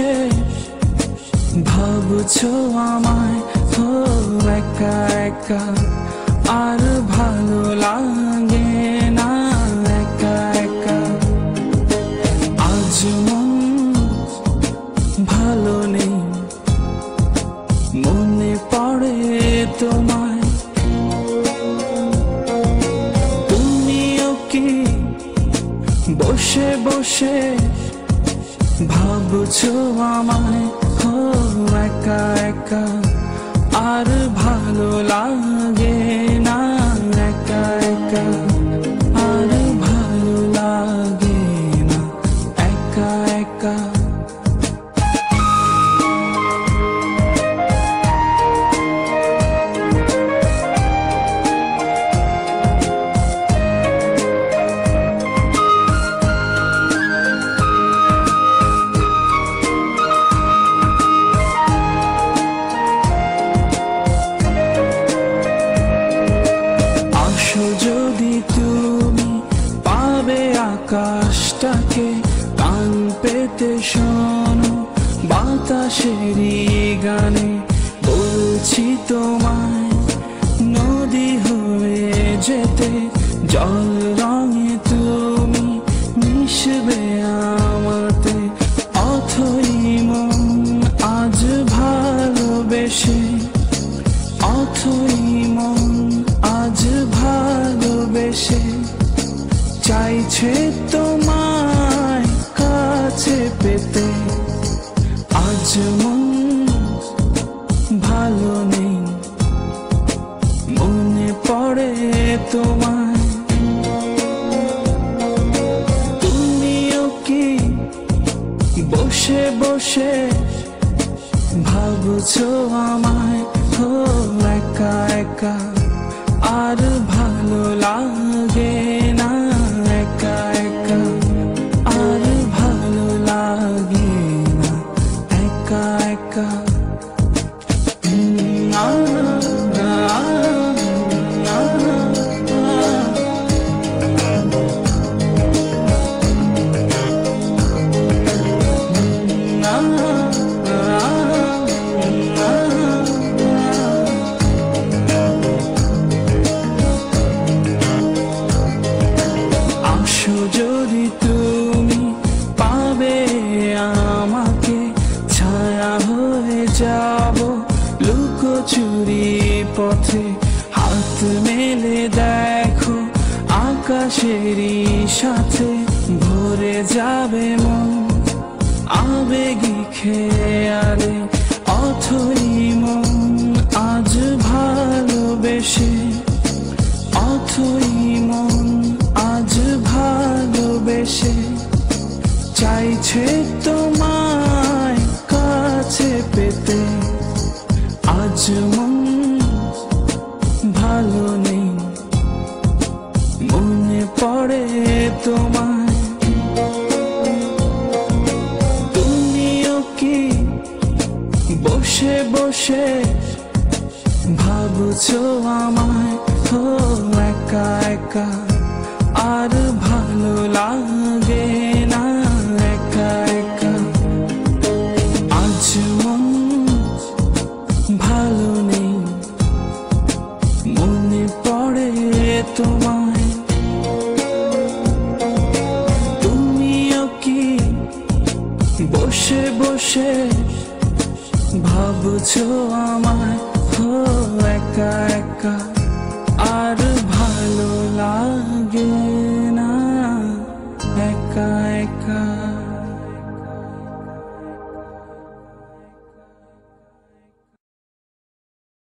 বসে ভাবছো আমায়, ও একা একা আর ভালো লাগে না একা একা। আজ মন ভালো নেই, মনে পড়ে তোমায়। তুমিও কি বসে বসে ভাবছো আমায়, ও একা একা আর ভালো লাগে না একা একা, আর ভালো লাগে না একা একা। যদি তুমি পাবে আকাশটাকে কান পেতে শোনো বাতাসেরই গানে, বলছি তোমায় নদী হয়ে যেতে, জল রঙে তুমি মিশবে আমাতে। অথই মন আজ ভালোবেসে, অথই মন আজ ভালোবেসে চাইছে তোমায় কাছে পেতে। আজ মন ভালো নেই, মনে পড়ে তোমায়। তুমিও কি বসে বসে ভাবছো আমায়, ও একা একা আর ভালো লাগে না একা একা, আর ভালো লাগে না একা একা। যদি তুমি পাবে আমাকে, ছায়া হয়ে যাব লুকোচুরি পথে। হাত মেলে দেখো আকাশেরই সাথে, ভরে যাবে মন আবেগী খেয়ালে। অথই মন আজ ভালোবেসে, অথই মন আজ ভালোবেসে চাইছে তোমায় কাছে পেতে। আজ মন ভালো নেই, মনে পড়ে তোমায়। তুমিও কি বসে বসে ভাবছো আমায়, ও একা একা আর ভালো লাগে না একা একা। আজ মন ভালো নেই, মনে পড়ে তোমায়। তুমিও কি বসে বসে ভাবছো আমায়, ও একা একা